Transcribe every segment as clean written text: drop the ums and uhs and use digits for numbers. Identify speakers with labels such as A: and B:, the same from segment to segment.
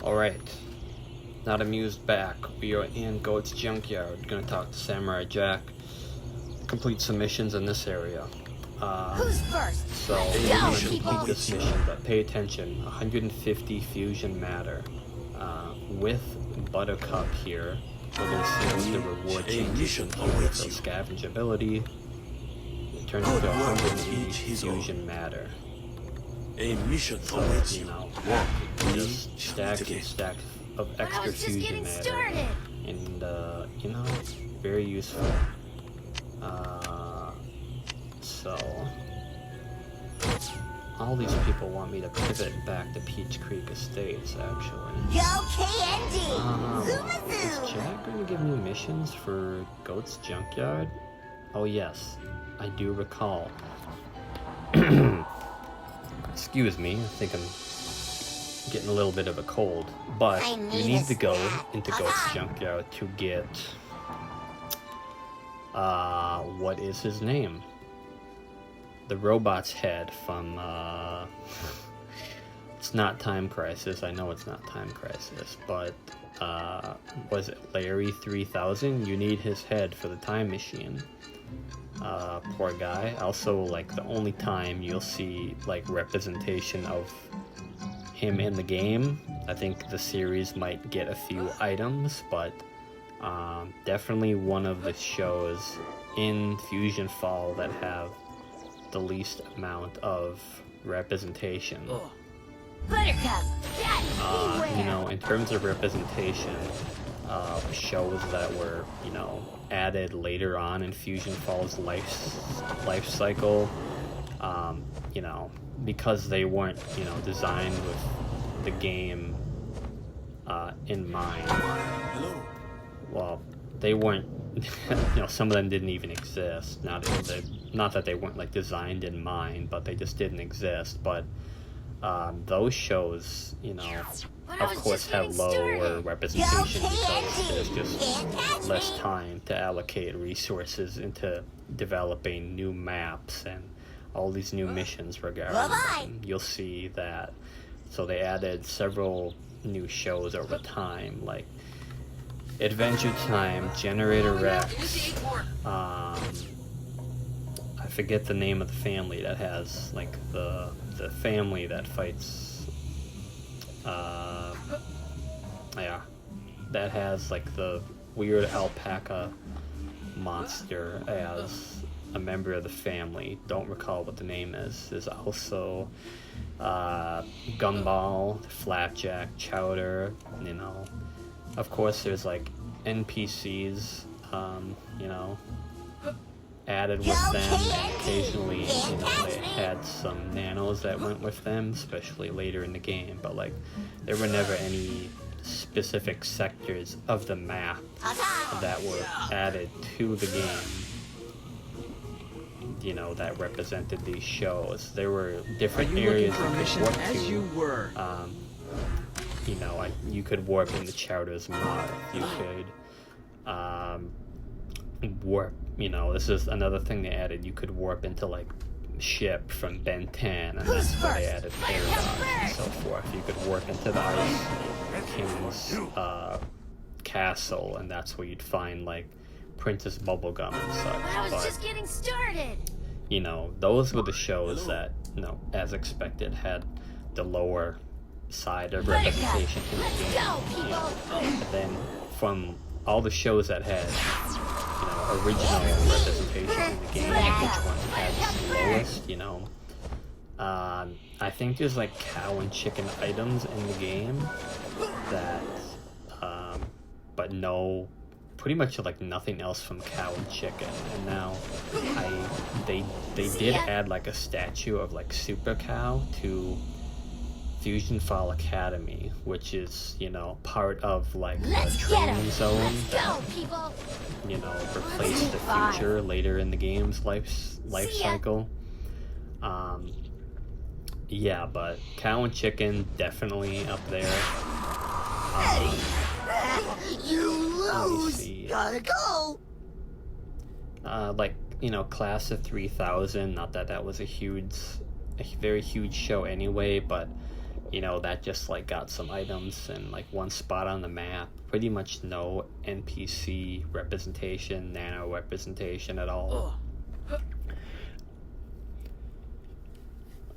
A: Alright, NotAmused back. We are in Goat's Junkyard. Gonna talk to Samurai Jack. Complete some missions in this area.
B: Who's first?
A: So, we're gonna complete this mission, but pay attention. 150 fusion matter. With Buttercup here, we're gonna see what the reward changes in here. So, scavenge ability. It turns into 180 fusion matter.
C: A mission
A: So,
C: awaits
A: you
C: you.
A: know,
C: Walk
A: just stack and stack of
B: I
A: extra
B: was just
A: fusion
B: getting
A: matter.
B: started.
A: And, you know, very useful. So, all these people want me to pivot back to Peach Creek Estates, actually.
B: Go KND!
A: Is Jack going to give me missions for Goat's Junkyard? Oh yes, I do recall. Excuse me, I think I'm getting a little bit of a cold. But you need to go into Goat's Junkyard to get... what is his name? The robot's head from, it's not Time Crisis. I know it's not Time Crisis, but, was it Larry 3000? You need his head for the time machine. Poor guy. Also, like, the only time you'll see, like, representation of him in the game. I think the series might get a few items, but, definitely one of the shows in FusionFall that have the least amount of representation.
B: Buttercup!
A: You know, in terms of representation, shows that were, you know, added later on in FusionFall's life cycle, you know, because they weren't, you know, designed with the game in mind.
C: Hello.
A: Well, they weren't, you know, some of them didn't even exist. Not that they weren't, like, designed in mind, but they just didn't exist. But those shows, you know, of course have lower representation because there's just less time to allocate resources into developing new maps and all these new missions regarding them. You'll see that. So they added several new shows over time, like Adventure Time, Generator Rex, I forget the name of the family that has, like, the family that fights, yeah, that has, like, the weird alpaca monster as a member of the family. Don't recall what the name is. There's also, Gumball, Flapjack, Chowder, you know. Of course, there's, like, NPCs, you know, added with them, and occasionally, you know, they had some nanos that went with them, especially later in the game, but, like, there were never any specific sectors of the map that were added to the game, you know, that represented these shows. There were different areas you could warp to. You know, you could warp into Chowder's mod. You could warp, you know, this is another thing they added. You could warp into, like, Ship from Ben 10, and that's where they added Paradox and so forth. You could warp into the Ice King's castle, and that's where you'd find, like, Princess Bubblegum and such.
B: I was just getting started.
A: You know, those were the shows that, you know, as expected, had the lower side of representation in the game. You know, and then from all the shows that had, you know, original representation in the game, which one had the lowest, you know. I think there's, like, cow and chicken items in the game that, but no, pretty much, like, nothing else from cow and chicken. And now they did add, like, a statue of, like, Super Cow to FusionFall Academy, which is, you know, part of, like, the training zone that, you know, replace the future later in the game's life cycle. Yeah, but cow and chicken definitely up there.
B: You lose. Gotta go.
A: Like, you know, Class of 3000. Not that that was a very huge show anyway, but you know, that just like got some items and like one spot on the map. Pretty much no NPC representation, nano representation at all.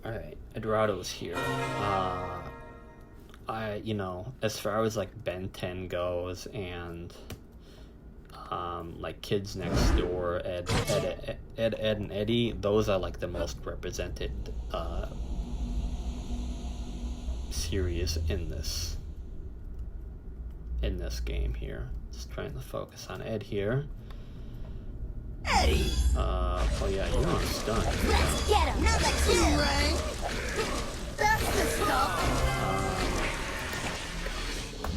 A: Alright, Eduardo's here. You know, as far as like Ben 10 goes and like Kids Next Door, Ed and Eddie, those are like the most represented series in this game here. Just trying to focus on Ed here.
B: Eddie!
A: Oh yeah, you're on stun.
B: Let's get him! Number 2! Right? That's the stuff!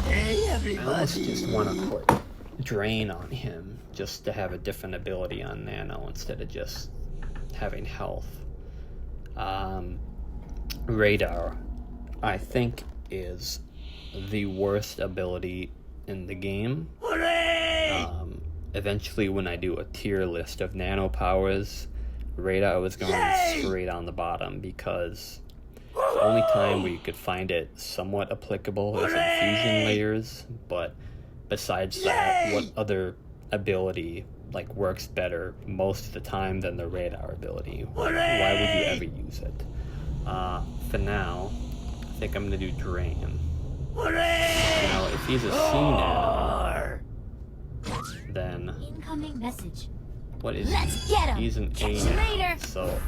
B: Hey, everybody!
A: I almost just want to put Drain on him, just to have a different ability on Nano instead of just having health. Radar, I think, is the worst ability in the game. Eventually, when I do a tier list of nano powers, Radar was going straight on the bottom, because the only time where you could find it somewhat applicable is in fusion layers. But besides that, what other ability like works better most of the time than the Radar ability? Why would you ever use it? For now, I think I'm gonna do Drain. Now, if he's a C nano, then
B: incoming message.
A: what is
B: Let's
A: he?
B: get him.
A: He's an
B: Catch
A: A
B: you
A: nano,
B: later.
A: so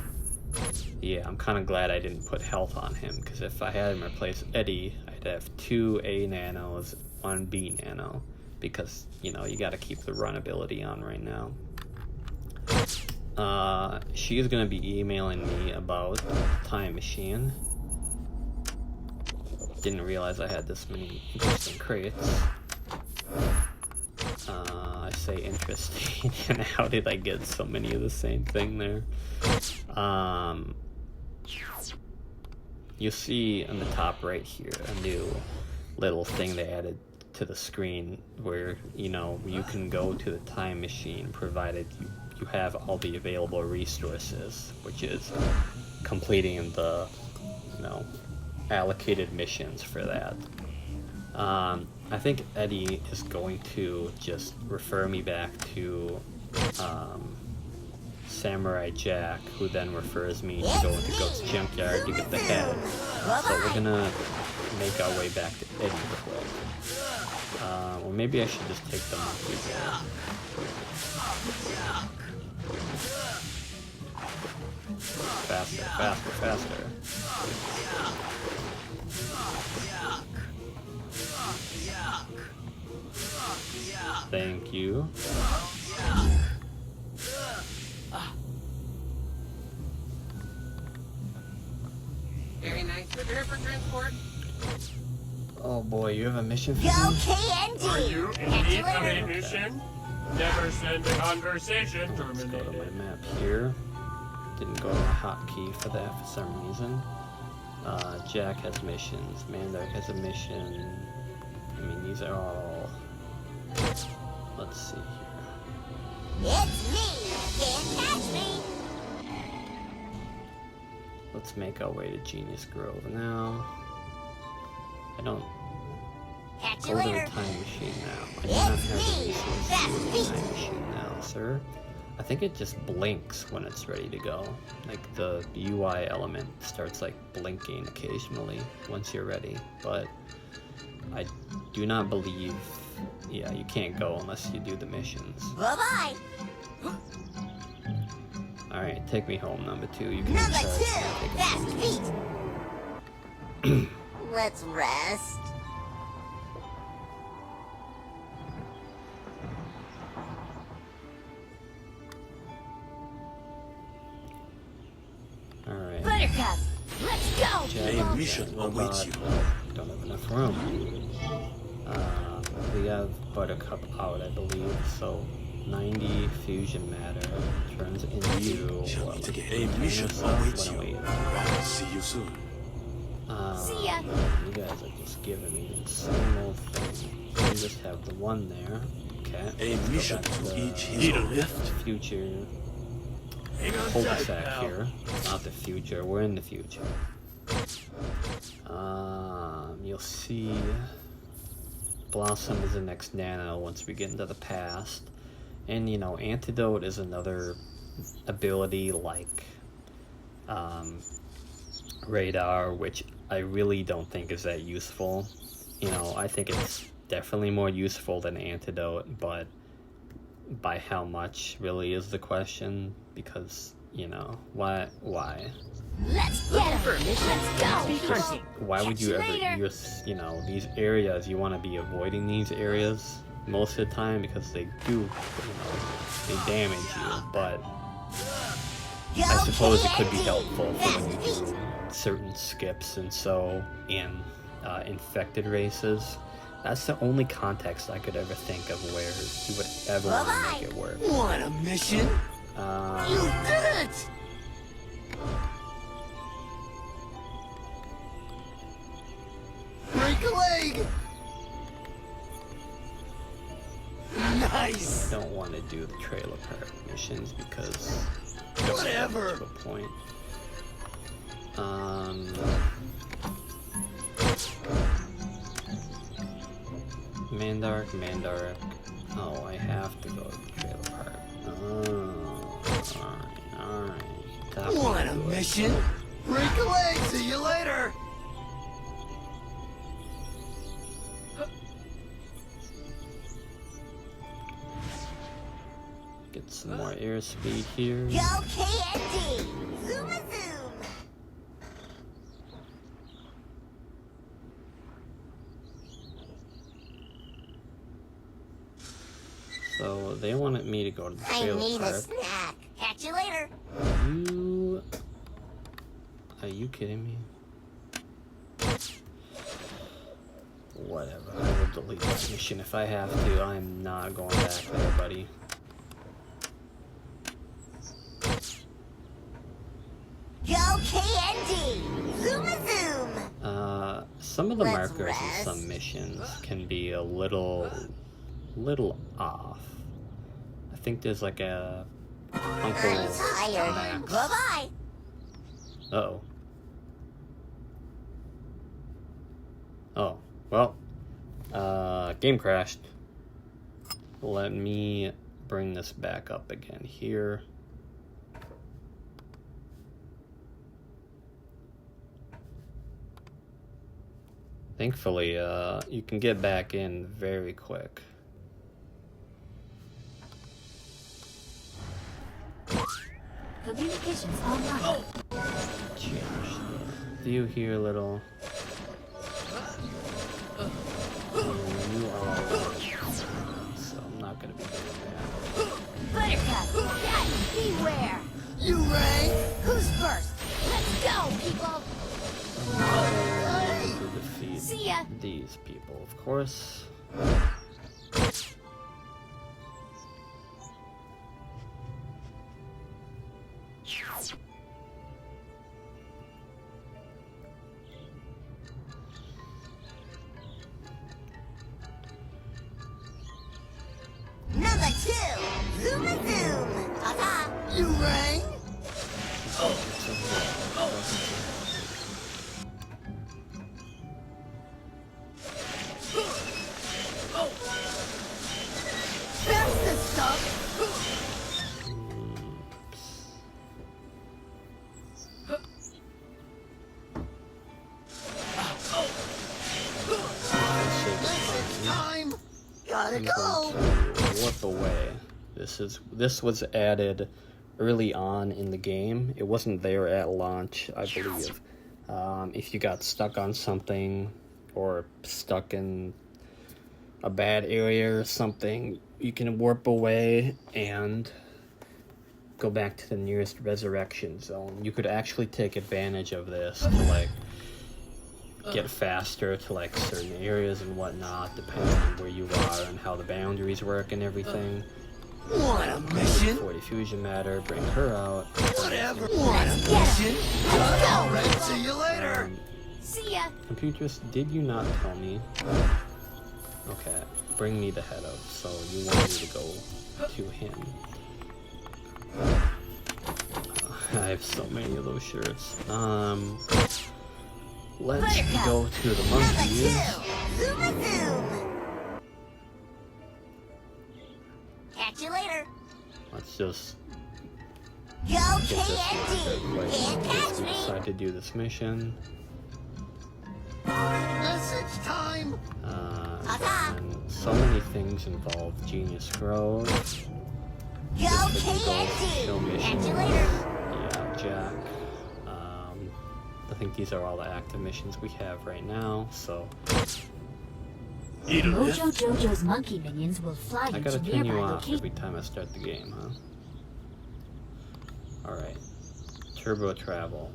A: yeah, I'm kind of glad I didn't put health on him, because if I had him replace Eddie, I'd have 2 A nanos, 1 B nano, because, you know, you got to keep the run ability on right now. She's gonna be emailing me about Time Machine. Didn't realize I had this many interesting crates. I say interesting, and how did I get so many of the same thing there? You'll see on the top right here a new little thing they added to the screen where, you know, you can go to the time machine provided you have all the available resources, which is completing the, you know, allocated missions for that. I think Eddie is going to just refer me back to Samurai Jack, who then refers me to go into Goat's Junkyard to get the head. So we're gonna make our way back to Eddie quick. Or maybe I should just take the monkey there. Faster, faster, faster. Thank you.
D: Very nice. Prepare for transport.
A: Oh boy, you have a mission for
B: Go
A: me?
B: KND!
E: Are you indeed on a mission? Never send a conversation
A: Let's go to
E: terminated.
A: my map here. Didn't go to my hotkey for that for some reason. Jack has missions. Mandark has a mission. I mean, these are all... Let's see here.
B: It's me! Can't catch me!
A: Let's make our way to Genius Grove now. I don't
B: Catch
A: go
B: you
A: to
B: later!
A: the time machine now. I do not have the resources to go to the time machine now, sir. I think it just blinks when it's ready to go. Like the UI element starts like blinking occasionally once you're ready, but I do not believe, yeah, you can't go unless you do the missions.
B: Bye-bye!
A: Alright, take me home, number 2. You can
B: Number
A: recharge
B: 2!
A: and take a
B: Fast
A: seat.
B: feet! Let's rest.
A: Alright.
B: Buttercup! Let's go!
A: Jack,
C: A mission
A: what
C: awaits
A: about-
C: you.
A: Don't have enough room. We have Buttercup out, I believe, so 90 fusion matter turns into
C: Shall
A: what,
C: we
A: like
C: take
A: 10
C: a
A: or
C: mission
A: so?
C: awaits
A: What
C: you?
A: do we-
C: I'll see you soon.
B: See ya.
A: You guys are just giving me the same old thing. You just have the one there. Okay.
C: A
A: let's go
C: mission
A: back
C: to
A: the
C: each his own.
A: future
E: Hang on tight,
A: cul-de-sac
E: pal.
A: here. Not the future. We're in the future. You'll see Blossom is the next Nano once we get into the past. And, you know, Antidote is another ability like Radar, which I really don't think is that useful. You know, I think it's definitely more useful than Antidote, but by how much really is the question, because, you know, why?
B: Let's get her. Let's go.
A: Just, why would you ever use, you know, these areas? You want to be avoiding these areas most of the time because they do, you know, they damage you, but I suppose it could be helpful for when you do certain skips and so in infected races. That's the only context I could ever think of where you would ever want to make it work.
F: Want a mission?
B: You did it!
F: Break a leg! Nice!
A: Don't want to do the trailer park missions because
F: Whatever.
A: to a point. Mandark. Oh, I have to go to the trailer park. Oh, alright.
F: Want a mission? Break a leg! See you later!
A: Get some more airspeed here.
B: Go KND! Zoom a zoom!
A: So they wanted me to go to the
B: I
A: trailer
B: need a
A: park.
B: snack. Catch you later.
A: Are you kidding me? Whatever, I will delete this mission if I have to. I'm not going back there, buddy.
B: Go KND! Zoom a zoom!
A: Some of the
B: Let's
A: markers in
B: rest.
A: some missions can be a little off. I think there's like a Uncle
B: I'm tired.
A: Max.
B: Bye-bye!
A: Uh-oh. Oh, well, game crashed. Let me bring this back up again here. Thankfully, you can get back in very quick.
B: Communications online.
A: Change the view here a little. You are all so I'm not gonna be doing that.
B: Buttercup, Daddy, beware!
F: You rang?
B: Who's first? Let's go, people!
A: To defeat
B: See ya.
A: these people, of course.
B: Number 2! Zoom a zoom! Ta-ta!
F: You rang? That's the stuff! Time! Gotta
A: I'm
F: go!
A: going to warp away. This was added early on in the game. It wasn't there at launch, I believe. If you got stuck on something or stuck in a bad area or something, you can warp away and go back to the nearest resurrection zone. You could actually take advantage of this to like get faster to like certain areas and whatnot, depending on where you are and how the boundaries work and everything.
F: Want a mission?
A: 40 fusion matter, bring her out.
F: Whatever! Want a mission? Alright, see you later!
B: See ya!
A: Computers, did you not tell me? Okay, bring me the head of, so you want me to go to him. I have so many of those shirts. let's go to the monkeys.
B: Zoom a zoom. Catch you later.
A: Let's just
B: Go
A: get this
B: KND.
A: one
B: Can't
A: in case
B: catch
A: we
B: me.
A: decide to do this mission.
F: Message time.
A: And so many things involve Genius Grove.
B: Go
A: This would go
B: KND.
A: show
B: Catch
A: missions.
B: you later.
A: Yeah, Jack. I think these are all the active missions we have right now, so
G: Mojo Jojo's monkey minions will fly
A: I
G: you
A: gotta
G: to
A: turn you
G: nearby
A: off
G: locations.
A: every time I start the game, huh? Alright. Turbo Travel.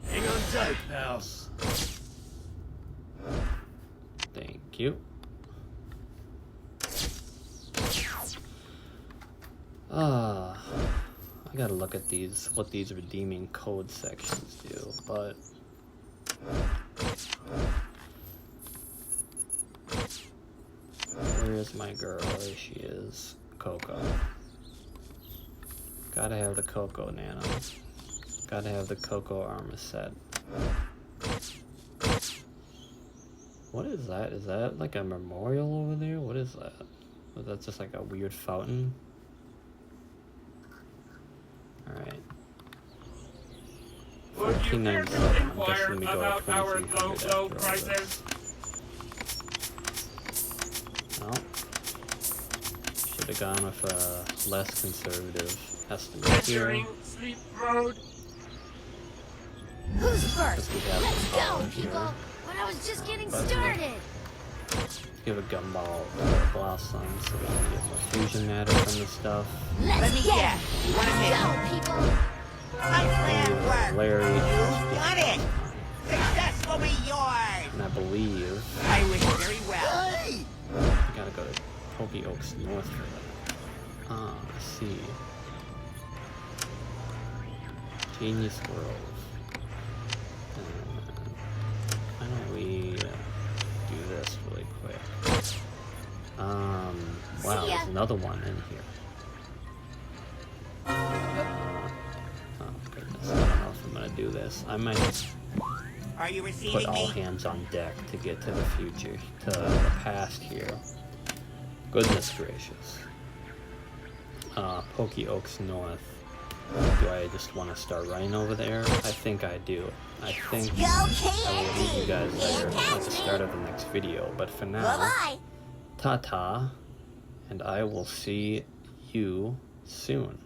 C: Hang on tight, pal.
A: Thank you. I gotta look at these, what these redeeming code sections do, but where is my girl? There she is. Coco. Gotta have the Coco Nano. Gotta have the Coco armor set. What is that? Is that like a memorial over there? What is that? Is that just like a weird fountain? Alright.
E: Would you care
A: 1497.
E: to
A: I'm
E: inquire
A: guessing we go
E: about
A: to
E: our
A: 2300
E: low
A: after all
E: prices?
A: No. Should have gone with a less conservative estimate here.
E: Entering sleep mode.
B: Who's first?
A: Because we have
B: Let's
A: the
B: go,
A: power here.
B: people. But I was just getting
A: But-
B: started.
A: Give a gumball to Blossom so we can get more fusion matter from the stuff.
B: Let's
H: me
B: get
H: guess.
B: it.
H: You wanna
B: Let's go, people.
H: My plan worked.
A: Larry.
H: You got it. Success will be yours.
A: And I believe
H: I wish you very well.
F: Hey!
A: we gotta go to Pokey Oaks North for that. Let's see. Genius Grove. Why don't we do this really quick? Wow,
B: See ya.
A: there's another one in here. Oh goodness, I don't know if I'm gonna do this. I might just
H: Are you
A: put
H: receiving
A: all
H: me?
A: hands on deck to get to the future, to the past here. Goodness gracious. Pokey Oaks North. Do I just want to start running over there? I think I do. I think
B: Go
A: I will meet you
B: KND.
A: guys there
B: Can't
A: at
B: catch
A: the
B: me.
A: start of the next video. But for now,
B: Bye-bye.
A: ta-ta, and I will see you soon.